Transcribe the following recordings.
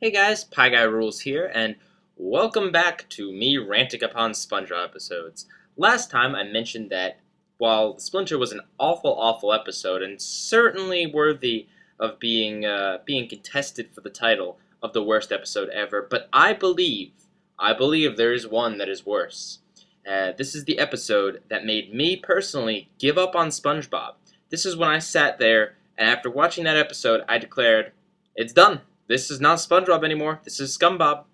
Hey guys, Pie Guy Rules here, and welcome back to me ranting upon SpongeBob episodes. Last time I mentioned that while Splinter was an awful episode, and certainly worthy of being contested for the title of the worst episode ever, but I believe there is one that is worse. This is the episode that made me personally give up on SpongeBob. This is when I sat there, and after watching that episode, I declared, it's done. This is not SpongeBob anymore. This is ScumBob.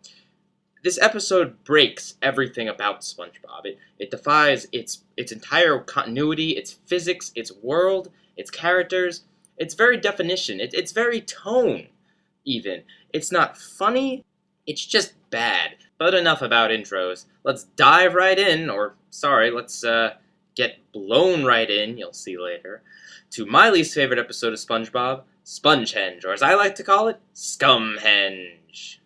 This episode breaks everything about SpongeBob. It defies its entire continuity, its physics, its world, its characters, its very definition, its very tone, even. It's not funny, it's just bad. But enough about intros. Let's dive right in, let's get blown right in, you'll see later, to my least favorite episode of SpongeBob, Spongehenge, or as I like to call it, Scumhenge.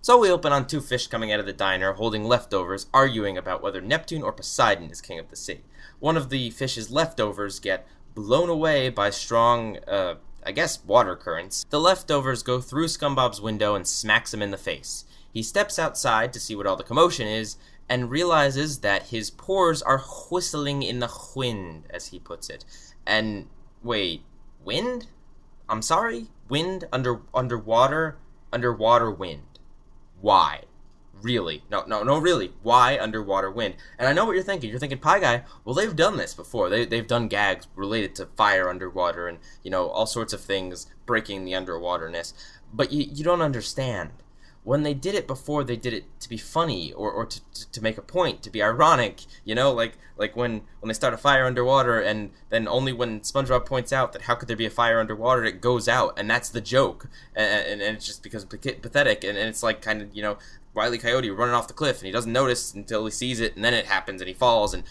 So we open on two fish coming out of the diner, holding leftovers, arguing about whether Neptune or Poseidon is king of the sea. One of the fish's leftovers get blown away by strong, water currents. The leftovers go through ScumBob's window and smacks him in the face. He steps outside to see what all the commotion is, and realizes that his pores are whistling in the wind, as he puts it. And, wait, wind? I'm sorry? Wind? Underwater wind. Why? Really? No, really. Why underwater wind? And I know what you're thinking. You're thinking, Pie Guy, well, they've done this before. They've done gags related to fire underwater and, all sorts of things breaking the underwaterness. But you don't understand. When they did it before, they did it to be funny or to make a point, to be ironic, like when they start a fire underwater, and then only when SpongeBob points out that how could there be a fire underwater, it goes out, and that's the joke, and it just becomes pathetic, and it's like kind of, Wile E. Coyote running off the cliff, and he doesn't notice until he sees it, and then it happens, and he falls, and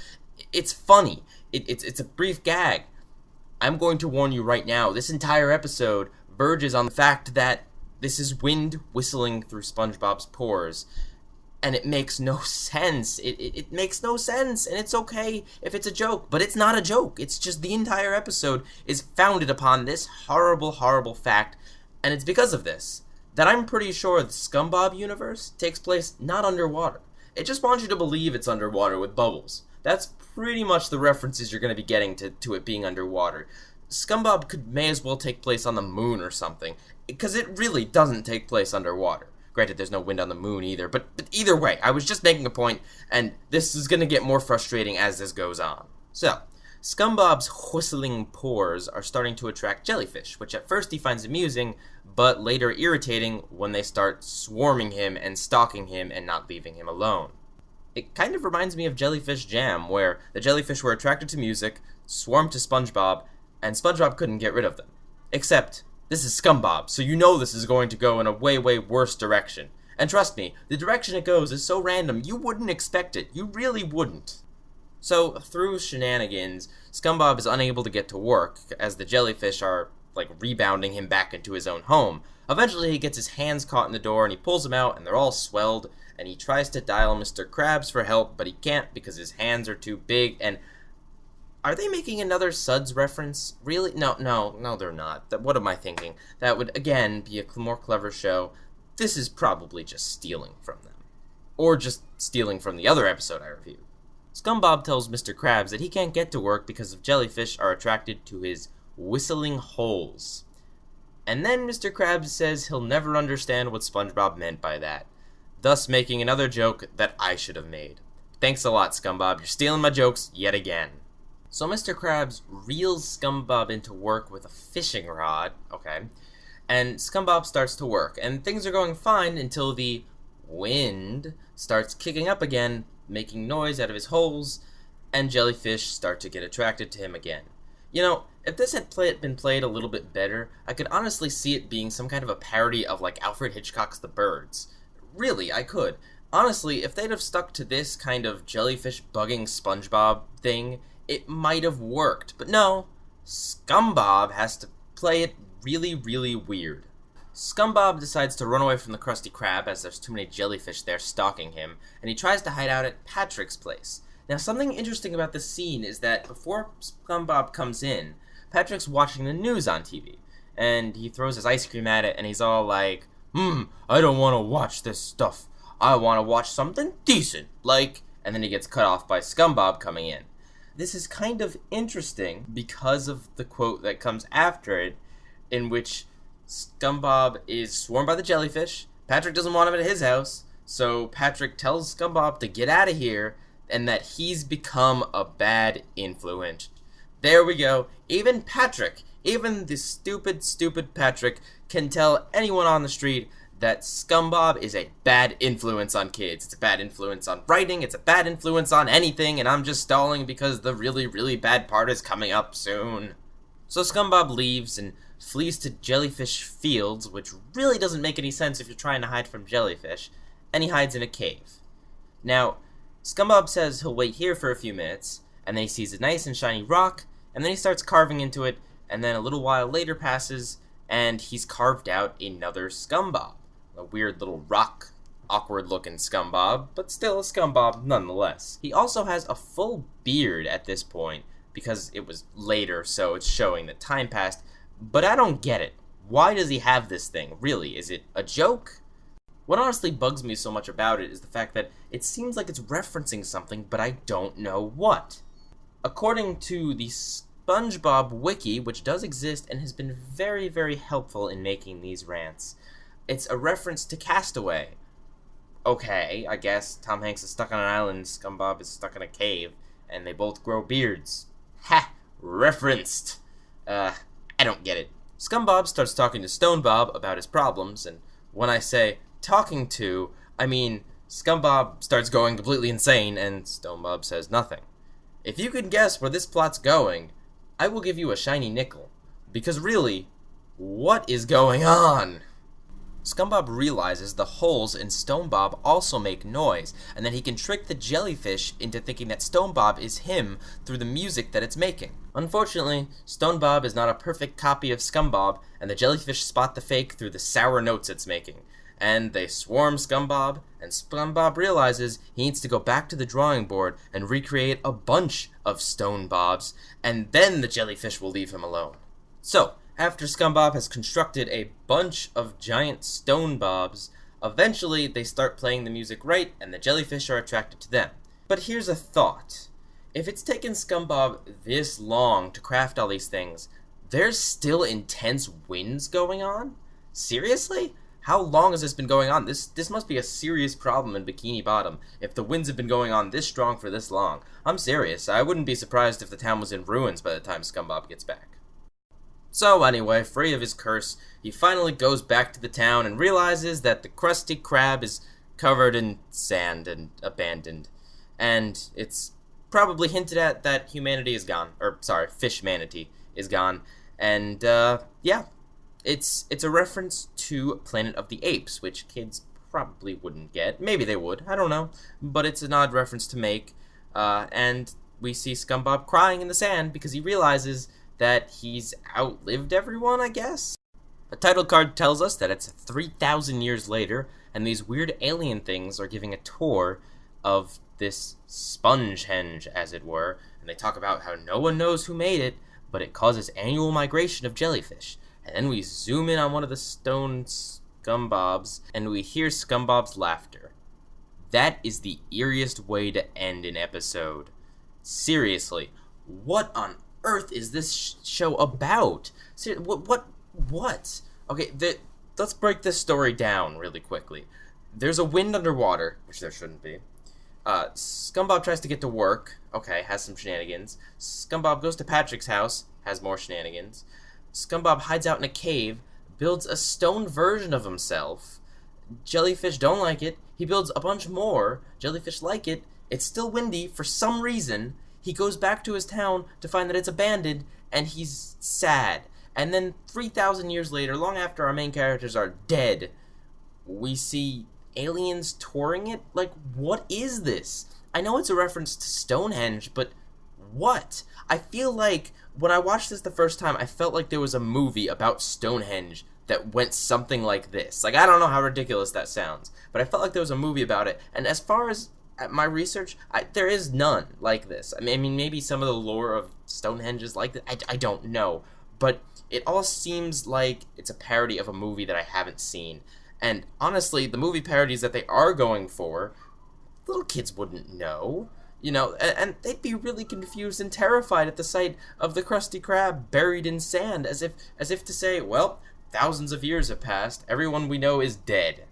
it's funny. It's a brief gag. I'm going to warn you right now, this entire episode verges on the fact that this is wind whistling through SpongeBob's pores, and it makes no sense. It makes no sense, and it's okay if it's a joke, but it's not a joke. It's just the entire episode is founded upon this horrible fact, and it's because of this that I'm pretty sure the ScumBob universe takes place not underwater. It just wants you to believe it's underwater with bubbles. That's pretty much the references you're going to be getting to it being underwater. ScumBob may as well take place on the moon or something, because it really doesn't take place underwater. Granted, there's no wind on the moon either, but either way, I was just making a point, and this is going to get more frustrating as this goes on. So, ScumBob's whistling pores are starting to attract jellyfish, which at first he finds amusing, but later irritating when they start swarming him and stalking him and not leaving him alone. It kind of reminds me of Jellyfish Jam, where the jellyfish were attracted to music, swarmed to SpongeBob, and SpongeBob couldn't get rid of them. Except, this is ScumBob, so you know this is going to go in a way worse direction. And trust me, the direction it goes is so random, you wouldn't expect it. You really wouldn't. So, through shenanigans, ScumBob is unable to get to work, as the jellyfish are, rebounding him back into his own home. Eventually, he gets his hands caught in the door, and he pulls them out, and they're all swelled, and he tries to dial Mr. Krabs for help, but he can't because his hands are too big, and are they making another Suds reference? Really? No, they're not. What am I thinking? That would, again, be a more clever show. This is probably just stealing from them. Or just stealing from the other episode I reviewed. ScumBob tells Mr. Krabs that he can't get to work because of jellyfish are attracted to his whistling holes. And then Mr. Krabs says he'll never understand what SpongeBob meant by that, thus making another joke that I should have made. Thanks a lot, ScumBob. You're stealing my jokes yet again. So Mr. Krabs reels ScumBob into work with a fishing rod, and ScumBob starts to work, and things are going fine until the wind starts kicking up again, making noise out of his holes, and jellyfish start to get attracted to him again. If this had been played a little bit better, I could honestly see it being some kind of a parody of, Alfred Hitchcock's The Birds. Really, I could. Honestly, if they'd have stuck to this kind of jellyfish bugging SpongeBob thing, it might have worked, but no, ScumBob has to play it really weird. ScumBob decides to run away from the Krusty Krab as there's too many jellyfish there stalking him, and he tries to hide out at Patrick's place. Now, something interesting about this scene is that before ScumBob comes in, Patrick's watching the news on TV, and he throws his ice cream at it, and he's all like, I don't want to watch this stuff. I want to watch something decent, like... And then he gets cut off by SpongeBob coming in. This is kind of interesting because of the quote that comes after it, in which SpongeBob is swarmed by the jellyfish. Patrick doesn't want him at his house, so Patrick tells SpongeBob to get out of here, and that he's become a bad influence. There we go. Even Patrick, even the stupid Patrick, can tell anyone on the street that SpongeBob is a bad influence on kids. It's a bad influence on writing, it's a bad influence on anything, and I'm just stalling because the really bad part is coming up soon. So SpongeBob leaves and flees to Jellyfish Fields, which really doesn't make any sense if you're trying to hide from jellyfish, and he hides in a cave. Now, SpongeBob says he'll wait here for a few minutes, and then he sees a nice and shiny rock, and then he starts carving into it, and then a little while later passes, and he's carved out another SpongeBob. A weird little rock, awkward-looking SpongeBob, but still a SpongeBob nonetheless. He also has a full beard at this point, because it was later, so it's showing that time passed, but I don't get it. Why does he have this thing, really? Is it a joke? What honestly bugs me so much about it is the fact that it seems like it's referencing something, but I don't know what. According to the SpongeBob wiki, which does exist and has been very helpful in making these rants, it's a reference to Castaway. Okay, I guess Tom Hanks is stuck on an island, SpongeBob is stuck in a cave, and they both grow beards. Ha! Referenced! I don't get it. SpongeBob starts talking to SpongeBob about his problems, and when I say talking to, I mean SpongeBob starts going completely insane, and SpongeBob says nothing. If you can guess where this plot's going, I will give you a shiny nickel. Because really, what is going on? SpongeBob realizes the holes in SpongeBob also make noise, and that he can trick the jellyfish into thinking that SpongeBob is him through the music that it's making. Unfortunately, SpongeBob is not a perfect copy of SpongeBob, and the jellyfish spot the fake through the sour notes it's making. And they swarm SpongeBob, and SpongeBob realizes he needs to go back to the drawing board and recreate a bunch of SpongeBobs, and then the jellyfish will leave him alone. So, after SpongeBob has constructed a bunch of giant SpongeBobs, eventually they start playing the music right, and the jellyfish are attracted to them. But here's a thought. If it's taken SpongeBob this long to craft all these things, there's still intense winds going on? Seriously? How long has this been going on? This must be a serious problem in Bikini Bottom, if the winds have been going on this strong for this long. I'm serious. I wouldn't be surprised if the town was in ruins by the time SpongeBob gets back. So anyway, free of his curse, he finally goes back to the town and realizes that the Krusty Krab is covered in sand and abandoned. And it's probably hinted at that humanity is gone. Or, sorry, fish-manity is gone. And, yeah. It's a reference to Planet of the Apes, which kids probably wouldn't get. Maybe they would, I don't know. But it's an odd reference to make. And we see SpongeBob crying in the sand because he realizes that he's outlived everyone, I guess? The title card tells us that it's 3,000 years later, and these weird alien things are giving a tour of this Spongehenge, as it were, and they talk about how no one knows who made it, but it causes annual migration of jellyfish. And then we zoom in on one of the stone SpongeBobs, and we hear SpongeBob's laughter. That is the eeriest way to end an episode. Seriously, what on earth is this show about? What? Okay, let's break this story down really quickly. There's a wind underwater, which there shouldn't be. SpongeBob tries to get to work. Okay, has some shenanigans. SpongeBob goes to Patrick's house, has more shenanigans. SpongeBob hides out in a cave, builds a stone version of himself. Jellyfish don't like it. He builds a bunch more. Jellyfish like it. It's still windy for some reason. He goes back to his town to find that it's abandoned, and he's sad. And then 3,000 years later, long after our main characters are dead, we see aliens touring it? Like, what is this? I know it's a reference to Spongehenge, but what? I feel like when I watched this the first time, I felt like there was a movie about Spongehenge that went something like this. Like, I don't know how ridiculous that sounds, but I felt like there was a movie about it. And as far as my research, there is none like this. I mean, maybe some of the lore of Stonehenge is like that. I don't know. But it all seems like it's a parody of a movie that I haven't seen. And honestly, the movie parodies that they are going for, little kids wouldn't know. And they'd be really confused and terrified at the sight of the Krusty Krab buried in sand, as if to say, well, thousands of years have passed, everyone we know is dead.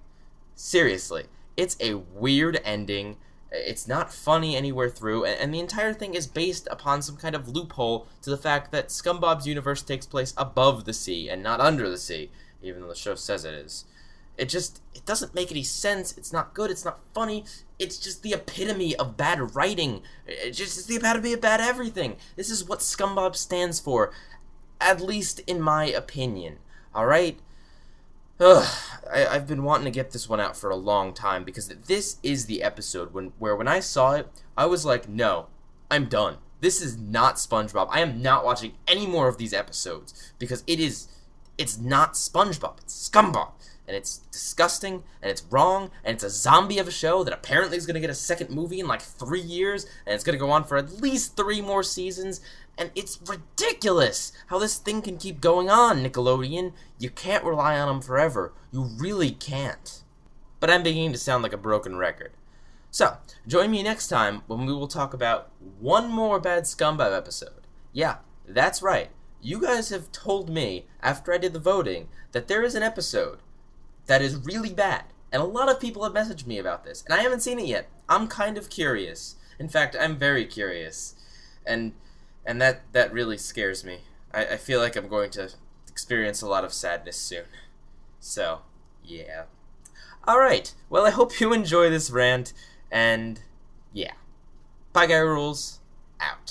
Seriously, it's a weird ending. It's not funny anywhere through, and the entire thing is based upon some kind of loophole to the fact that SpongeBob's universe takes place above the sea and not under the sea, even though the show says it is. It doesn't make any sense. It's not good. It's not funny. It's just the epitome of bad writing. It's just the epitome of bad everything. This is what SpongeBob stands for, at least in my opinion. Alright? I've been wanting to get this one out for a long time, because this is the episode where when I saw it, I was like, no, I'm done. This is not SpongeBob. I am not watching any more of these episodes, because it's not SpongeBob. It's ScumBob. And it's disgusting, and it's wrong, and it's a zombie of a show that apparently is going to get a second movie in like 3 years, and it's going to go on for at least 3 more seasons, and it's ridiculous how this thing can keep going on, Nickelodeon. You can't rely on them forever. You really can't. But I'm beginning to sound like a broken record. So, join me next time when we will talk about one more bad SpongeBob episode. Yeah, that's right. You guys have told me, after I did the voting, that there is an episode that is really bad. And a lot of people have messaged me about this, and I haven't seen it yet. I'm kind of curious. In fact, I'm very curious. And that really scares me. I feel like I'm going to experience a lot of sadness soon. So, yeah. Alright, well, I hope you enjoy this rant, and yeah. Bye, Guy Rules. Out.